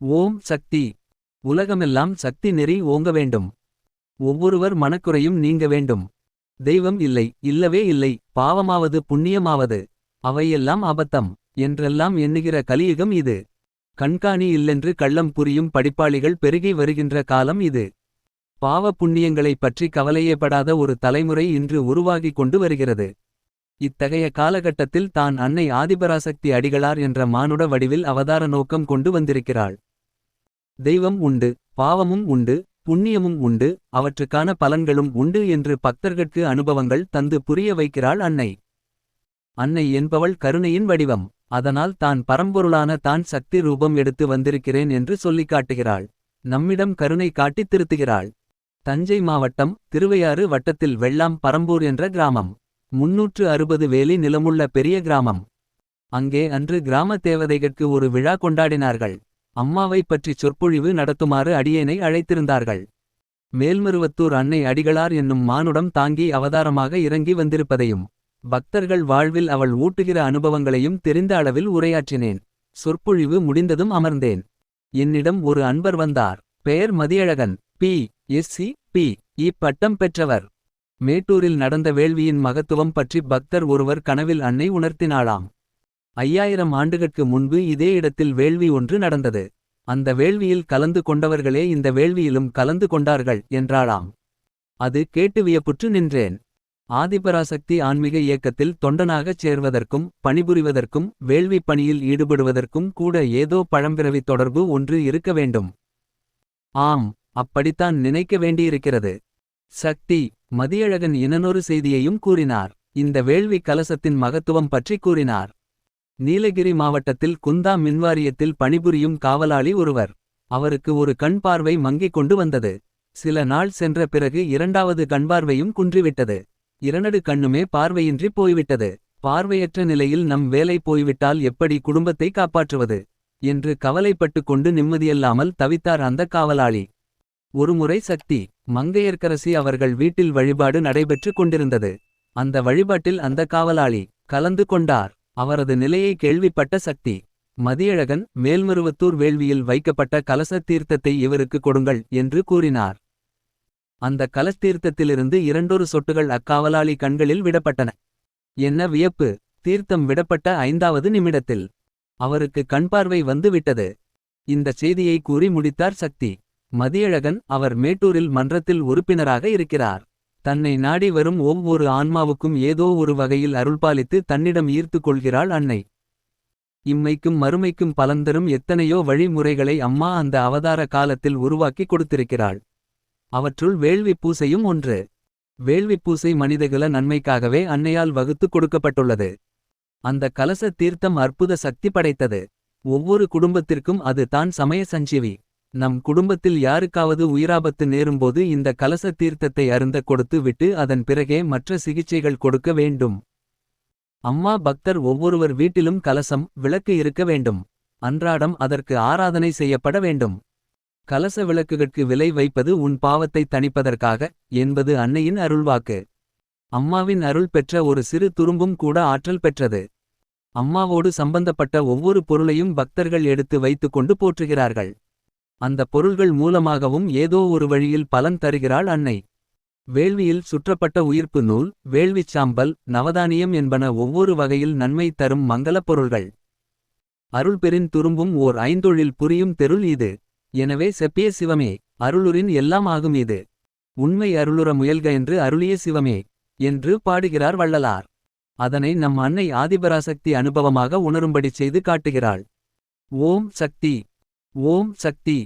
ஓம் சக்தி. உலகமெல்லாம் சக்தி நெறி ஓங்க வேண்டும். ஒவ்வொருவர் மனக்குறையும் நீங்க வேண்டும். தெய்வம் இல்லை, இல்லவே இல்லை. பாவமாவது புண்ணியமாவது அவையெல்லாம் அபத்தம் என்றெல்லாம் எண்ணுகிற கலியுகம் இது. கண்காணி இல்லென்று கள்ளம் புரியும் படிப்பாளிகள் பெருகி வருகின்ற காலம் இது. பாவ புண்ணியங்களைப் பற்றி கவலையேபடாத ஒரு தலைமுறை இன்று உருவாகிக் கொண்டு வருகிறது. இத்தகைய காலகட்டத்தில் தான் அன்னை ஆதிபராசக்தி அடிகளார் என்ற மானுட வடிவில் அவதார நோக்கம் கொண்டு வந்திருக்கிறாள். தெய்வம் உண்டு, பாவமும் உண்டு, புண்ணியமும் உண்டு, அவற்றுக்கான பலன்களும் உண்டு என்று பக்தர்கட்கு அனுபவங்கள் தந்து புரிய வைக்கிறாள் அன்னை. அன்னை என்பவள் கருணையின் வடிவம். அதனால் தான் பரம்பொருளான தான் சக்தி ரூபம் எடுத்து வந்திருக்கிறேன் என்று சொல்லிக் காட்டுகிறாள். நம்மிடம் கருணை காட்டித் திருத்துகிறாள். தஞ்சை மாவட்டம் திருவையாறு வட்டத்தில் வெள்ளாம் பரம்பூர் என்ற கிராமம் 360 வேலி நிலமுள்ள பெரிய கிராமம். அங்கே அன்று கிராம தேவதைகட்கு ஒரு விழா கொண்டாடினார்கள். அம்மாவை பற்றி சொற்பொழிவு நடத்துமாறு அடியேனை அழைத்திருந்தார்கள். மேல்மருவத்தூர் அன்னை அடிகளார் என்னும் மானுடம் தாங்கி அவதாரமாக இறங்கி வந்திருப்பதையும் பக்தர்கள் வாழ்வில் அவள் ஊட்டுகிற அனுபவங்களையும் தெரிந்த அளவில் உரையாற்றினேன். சொற்பொழிவு முடிந்ததும் அமர்ந்தேன். என்னிடம் ஒரு அன்பர் வந்தார். பெயர் மதியழகன். பி.Sc. பி.இ. பட்டம் பெற்றவர். மேட்டூரில் நடந்த வேள்வியின் மகத்துவம் பற்றி பக்தர் ஒருவர் கனவில் அன்னை உணர்த்தினாளாம். 5000 ஆண்டுகட்கு முன்பு இதே இடத்தில் வேள்வி ஒன்று நடந்தது. அந்த வேள்வியில் கலந்து கொண்டவர்களே இந்த வேள்வியிலும் கலந்து கொண்டார்கள் என்றாளாம். அது கேட்டு வியப்புற்று நின்றேன். ஆதிபராசக்தி ஆன்மீக இயக்கத்தில் தொண்டனாகச் சேர்வதற்கும் பணிபுரிவதற்கும் வேள்வி பணியில் ஈடுபடுவதற்கும் கூட ஏதோ பழம்பிறவி தொடர்பு ஒன்று இருக்க வேண்டும். ஆம், அப்படித்தான் நினைக்க வேண்டியிருக்கிறது. சக்தி. மதியழகன் இன்னொரு செய்தியையும் கூறினார். இந்த வேள்வி கலசத்தின் மகத்துவம் பற்றி கூறினார். நீலகிரி மாவட்டத்தில் குந்தா மின்வாரியத்தில் பணிபுரியும் காவலாளி ஒருவர். அவருக்கு ஒரு கண் பார்வை மங்கிக் கொண்டு வந்தது. சில நாள் சென்ற பிறகு இரண்டாவது கண்பார்வையும் குன்றிவிட்டது. இரண்டு கண்ணுமே பார்வையின்றி போய்விட்டது. பார்வையற்ற நிலையில் நம் வேலை போய்விட்டால் எப்படி குடும்பத்தை காப்பாற்றுவது என்று கவலைப்பட்டு கொண்டு நிம்மதியில்லாமல் தவித்தார் அந்த காவலாளி. ஒருமுறை சக்தி மங்கையர்க்கரசி அவர்கள் வீட்டில் வழிபாடு நடைபெற்று கொண்டிருந்தது. அந்த வழிபாட்டில் அந்த காவலாளி கலந்து கொண்டார். அவரது நிலையை கேள்விப்பட்ட சக்தி, மதியழகன் மேல்மருவத்தூர் வேள்வியில் வைக்கப்பட்ட கலச தீர்த்தத்தை இவருக்கு கொடுங்கள் என்று கூறினார். அந்த கலஸ்தீர்த்தத்திலிருந்து 2 சொட்டுகள் அக்காவலாளி கண்களில் விடப்பட்டன. என்ன வியப்பு! தீர்த்தம் விடப்பட்ட 5வது நிமிடத்தில் அவருக்கு கண்பார்வை வந்து விட்டது. இந்தச் செய்தியை கூறி முடித்தார் சக்தி. மதியழகன் அவர் மேட்டூரில் மன்றத்தில் உறுப்பினராக இருக்கிறார். தன்னை நாடி வரும் ஒவ்வொரு ஆன்மாவுக்கும் ஏதோ ஒரு வகையில் அருள்பாலித்து தன்னிடம் ஈர்த்து கொள்கிறாள் அன்னை. இம்மைக்கும் மறுமைக்கும் பலந்தரும் எத்தனையோ வழிமுறைகளை அம்மா அந்த அவதார காலத்தில் உருவாக்கி கொடுத்திருக்கிறாள். அவற்றுள் வேள்வி பூசையும் ஒன்று. வேள்வி பூசை மனிதகுல நன்மைக்காகவே அன்னையால் வகுத்து கொடுக்கப்பட்டுள்ளது. அந்த கலச தீர்த்தம் அற்புத சக்தி படைத்தது. ஒவ்வொரு குடும்பத்திற்கும் அது தான் சமய சஞ்சீவி. நம் குடும்பத்தில் யாருக்காவது உயிராபத்து நேரும்போது இந்த கலச தீர்த்தத்தை அருந்த கொடுத்து விட்டு அதன் பிறகே மற்ற சிகிச்சைகள் கொடுக்க வேண்டும். அம்மா பக்தர் ஒவ்வொருவர் வீட்டிலும் கலசம் விளக்கு இருக்க வேண்டும். அன்றாடம் அதற்கு ஆராதனை செய்யப்பட வேண்டும். கலச விளக்குகட்கு விலை வைப்பது உன் பாவத்தை தணிப்பதற்காக என்பது அன்னையின் அருள்வாக்கு. அம்மாவின் அருள் பெற்ற ஒரு சிறு துரும்பும் கூட ஆற்றல் பெற்றது. அம்மாவோடு சம்பந்தப்பட்ட ஒவ்வொரு பொருளையும் பக்தர்கள் எடுத்து வைத்து கொண்டு போற்றுகிறார்கள். அந்த பொருள்கள் மூலமாகவும் ஏதோ ஒரு வழியில் பலன் தருகிறாள் அன்னை. வேள்வியில் சுற்றப்பட்ட உயிர்ப்பு நூல், வேள்விச் சாம்பல், நவதானியம் என்பன ஒவ்வொரு வகையில் நன்மை தரும் மங்களப் பொருள்கள். அருள்பெறின் துரும்பும் ஓர் ஐந்தொழில் புரியும் தெருள் இது. எனவே செப்பிய சிவமே, அருளுரின் எல்லாம் ஆகும் இது. உண்மை அருளுற முயல்க என்று அருளிய சிவமே என்று பாடுகிறார் வள்ளலார். அதனை நம் அன்னை ஆதிபராசக்தி அனுபவமாக உணரும்படி செய்து காட்டுகிறாள். ஓம் சக்தி. ஓம் சக்தி.